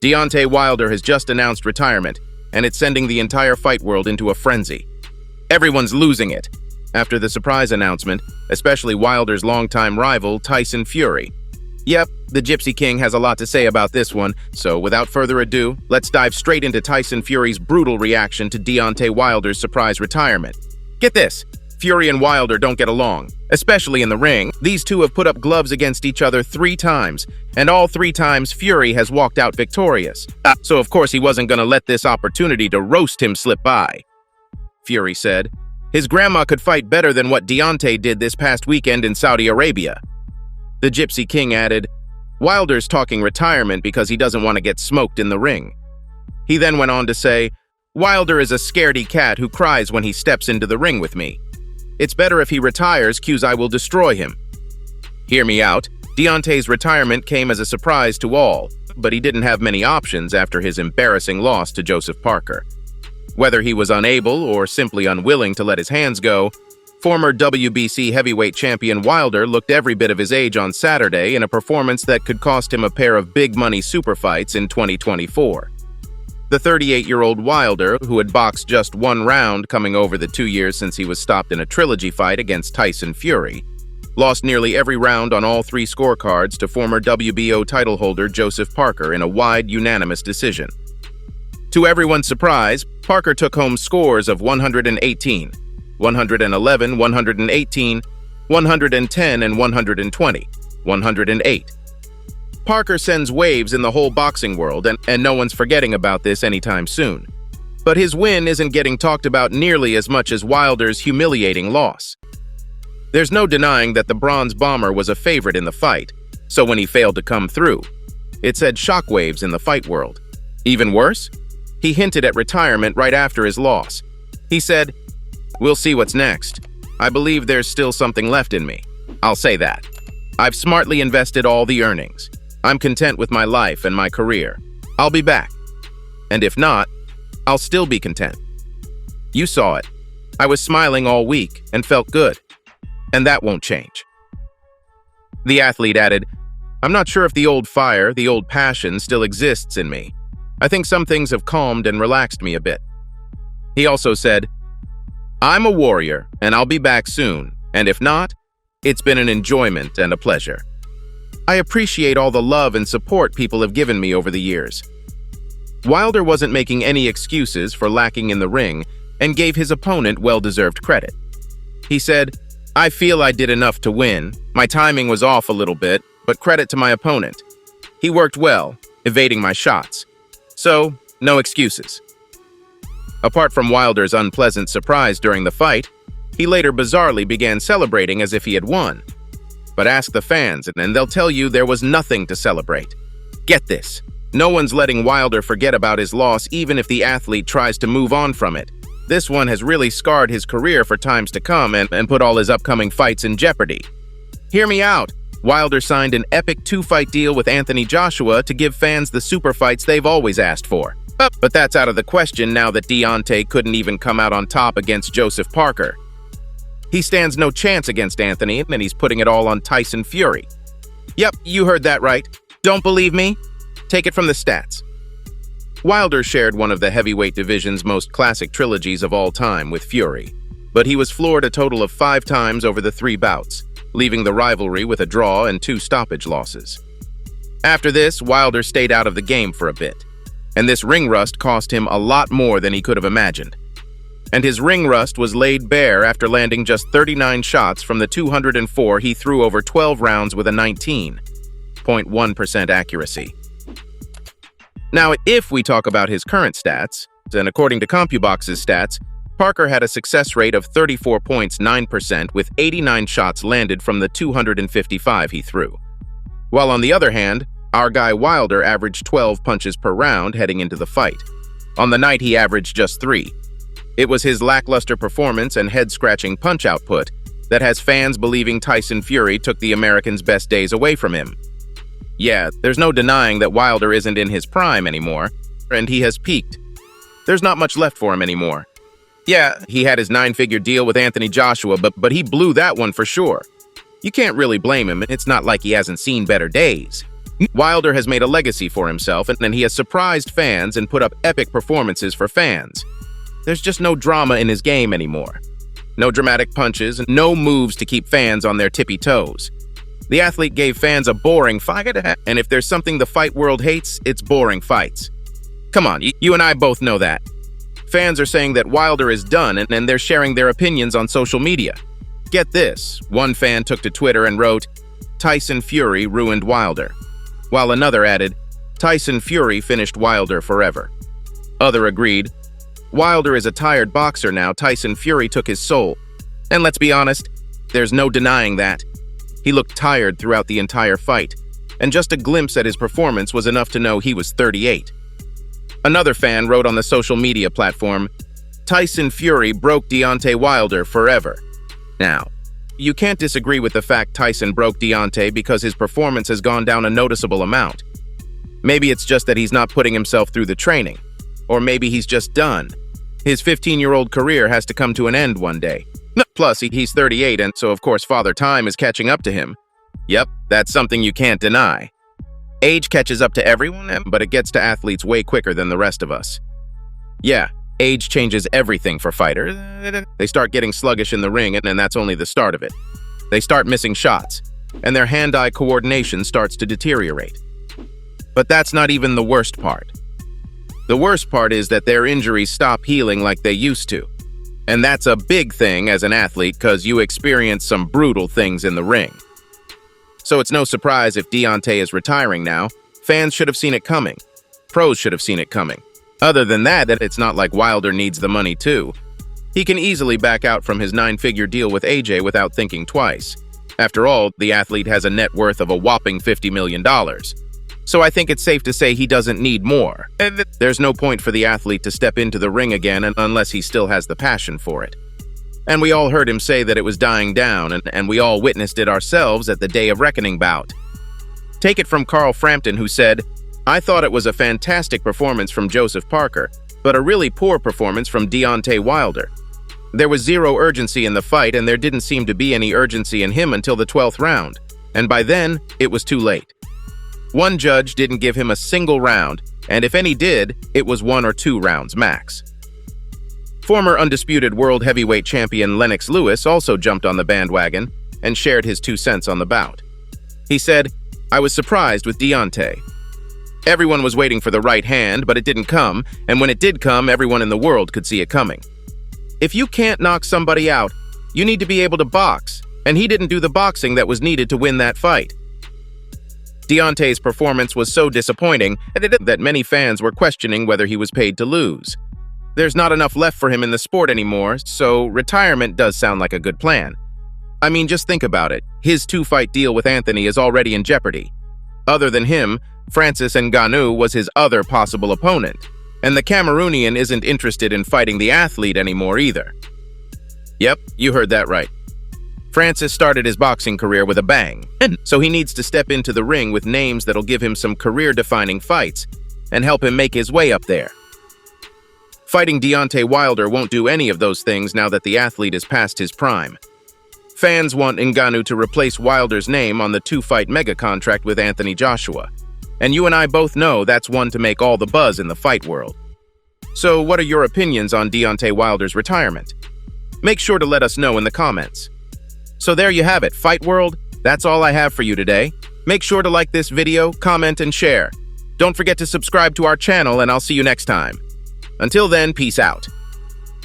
Deontay Wilder has just announced retirement, and it's sending the entire fight world into a frenzy. Everyone's losing it after the surprise announcement, especially Wilder's longtime rival, Tyson Fury. Yep, the Gypsy King has a lot to say about this one, so without further ado, let's dive straight into Tyson Fury's brutal reaction to Deontay Wilder's surprise retirement. Get this, Fury and Wilder don't get along, especially in the ring. These two have put up gloves against each other 3 times, and all 3 times Fury has walked out victorious. So of course he wasn't gonna let this opportunity to roast him slip by. Fury said, his grandma could fight better than what Deontay did this past weekend in Saudi Arabia. The Gypsy King added, Wilder's talking retirement because he doesn't want to get smoked in the ring. He then went on to say, Wilder is a scaredy cat who cries when he steps into the ring with me. It's better if he retires, cause I will destroy him. Hear me out, Deontay's retirement came as a surprise to all, but he didn't have many options after his embarrassing loss to Joseph Parker. Whether he was unable or simply unwilling to let his hands go, former WBC heavyweight champion Wilder looked every bit of his age on Saturday in a performance that could cost him a pair of big-money super fights in 2024. The 38-year-old Wilder, who had boxed just 1 round coming over the 2 years since he was stopped in a trilogy fight against Tyson Fury, lost nearly every round on all 3 scorecards to former WBO title holder Joseph Parker in a wide, unanimous decision. To everyone's surprise, Parker took home scores of 118, 111, 118, 110, and 120, 108. Parker sends waves in the whole boxing world, and no one's forgetting about this anytime soon. But his win isn't getting talked about nearly as much as Wilder's humiliating loss. There's no denying that the Bronze Bomber was a favorite in the fight, so when he failed to come through, it sent shockwaves in the fight world. Even worse, he hinted at retirement right after his loss. He said, we'll see what's next. I believe there's still something left in me. I'll say that. I've smartly invested all the earnings. I'm content with my life and my career. I'll be back. And if not, I'll still be content. You saw it. I was smiling all week and felt good. And that won't change. The athlete added, I'm not sure if the old fire, the old passion still exists in me. I think some things have calmed and relaxed me a bit. He also said, I'm a warrior and I'll be back soon. And if not, it's been an enjoyment and a pleasure. I appreciate all the love and support people have given me over the years. Wilder wasn't making any excuses for lacking in the ring and gave his opponent well-deserved credit. He said, I feel I did enough to win. My timing was off a little bit, but credit to my opponent. He worked well, evading my shots. So, no excuses. Apart from Wilder's unpleasant surprise during the fight, he later bizarrely began celebrating as if he had won. But ask the fans, and they'll tell you there was nothing to celebrate. Get this, no one's letting Wilder forget about his loss even if the athlete tries to move on from it. This one has really scarred his career for times to come and put all his upcoming fights in jeopardy. Hear me out. Wilder signed an epic 2-fight deal with Anthony Joshua to give fans the super fights they've always asked for. But that's out of the question now that Deontay couldn't even come out on top against Joseph Parker. He stands no chance against Anthony, and he's putting it all on Tyson Fury. Yep, you heard that right. Don't believe me? Take it from the stats. Wilder shared one of the heavyweight division's most classic trilogies of all time with Fury, but he was floored a total of 5 times over the 3 bouts, leaving the rivalry with a draw and 2 stoppage losses. After this, Wilder stayed out of the game for a bit, and this ring rust cost him a lot more than he could have imagined. And his ring rust was laid bare after landing just 39 shots from the 204 he threw over 12 rounds with a 19.1% accuracy. Now, if we talk about his current stats, and according to CompuBox's stats, Parker had a success rate of 34.9% with 89 shots landed from the 255 he threw. While on the other hand, our guy Wilder averaged 12 punches per round heading into the fight. On the night, he averaged just 3. It was his lackluster performance and head-scratching punch output that has fans believing Tyson Fury took the American's best days away from him. Yeah, there's no denying that Wilder isn't in his prime anymore, and he has peaked. There's not much left for him anymore. Yeah, he had his 9-figure deal with Anthony Joshua, but he blew that one for sure. You can't really blame him. It's not like he hasn't seen better days. Wilder has made a legacy for himself, and he has surprised fans and put up epic performances for fans. There's just no drama in his game anymore. No dramatic punches, and no moves to keep fans on their tippy toes. The athlete gave fans a boring fight, and if there's something the fight world hates, it's boring fights. Come on, you and I both know that. Fans are saying that Wilder is done, and they're sharing their opinions on social media. Get this, one fan took to Twitter and wrote, "Tyson Fury ruined Wilder," while another added, "Tyson Fury finished Wilder forever." Other agreed, "Wilder is a tired boxer now. Tyson Fury took his soul." And let's be honest, there's no denying that. He looked tired throughout the entire fight, and just a glimpse at his performance was enough to know he was 38. Another fan wrote on the social media platform, "Tyson Fury broke Deontay Wilder forever." Now, you can't disagree with the fact Tyson broke Deontay because his performance has gone down a noticeable amount. Maybe it's just that he's not putting himself through the training. Or maybe he's just done. His 15-year-old career has to come to an end one day. Plus, he's 38, and so of course Father Time is catching up to him. Yep, that's something you can't deny. Age catches up to everyone, but it gets to athletes way quicker than the rest of us. Yeah, age changes everything for fighters. They start getting sluggish in the ring, and that's only the start of it. They start missing shots, and their hand-eye coordination starts to deteriorate. But that's not even the worst part. The worst part is that their injuries stop healing like they used to. And that's a big thing as an athlete because you experience some brutal things in the ring. So it's no surprise if Deontay is retiring now. Fans should have seen it coming. Pros should have seen it coming. Other than that, it's not like Wilder needs the money too. He can easily back out from his 9-figure deal with AJ without thinking twice. After all, the athlete has a net worth of a whopping $50 million. So I think it's safe to say he doesn't need more. There's no point for the athlete to step into the ring again unless he still has the passion for it. And we all heard him say that it was dying down, and we all witnessed it ourselves at the Day of Reckoning bout. Take it from Carl Frampton, who said, "I thought it was a fantastic performance from Joseph Parker, but a really poor performance from Deontay Wilder. There was zero urgency in the fight, and there didn't seem to be any urgency in him until the 12th round, and by then, it was too late. One judge didn't give him a single round, and if any did, it was 1 or 2 rounds max." Former undisputed world heavyweight champion Lennox Lewis also jumped on the bandwagon and shared his 2 cents on the bout. He said, "I was surprised with Deontay. Everyone was waiting for the right hand, but it didn't come, and when it did come, everyone in the world could see it coming. If you can't knock somebody out, you need to be able to box, and he didn't do the boxing that was needed to win that fight." Deontay's performance was so disappointing that many fans were questioning whether he was paid to lose. There's not enough left for him in the sport anymore, so retirement does sound like a good plan. I mean, just think about it. His 2-fight deal with Anthony is already in jeopardy. Other than him, Francis Ngannou was his other possible opponent, and the Cameroonian isn't interested in fighting the athlete anymore either. Yep, you heard that right. Francis started his boxing career with a bang, so he needs to step into the ring with names that'll give him some career-defining fights and help him make his way up there. Fighting Deontay Wilder won't do any of those things now that the athlete is past his prime. Fans want Ngannou to replace Wilder's name on the 2-fight mega contract with Anthony Joshua, and you and I both know that's one to make all the buzz in the fight world. So what are your opinions on Deontay Wilder's retirement? Make sure to let us know in the comments. So there you have it, Fight World. That's all I have for you today. Make sure to like this video, comment, and share. Don't forget to subscribe to our channel, and I'll see you next time. Until then, peace out.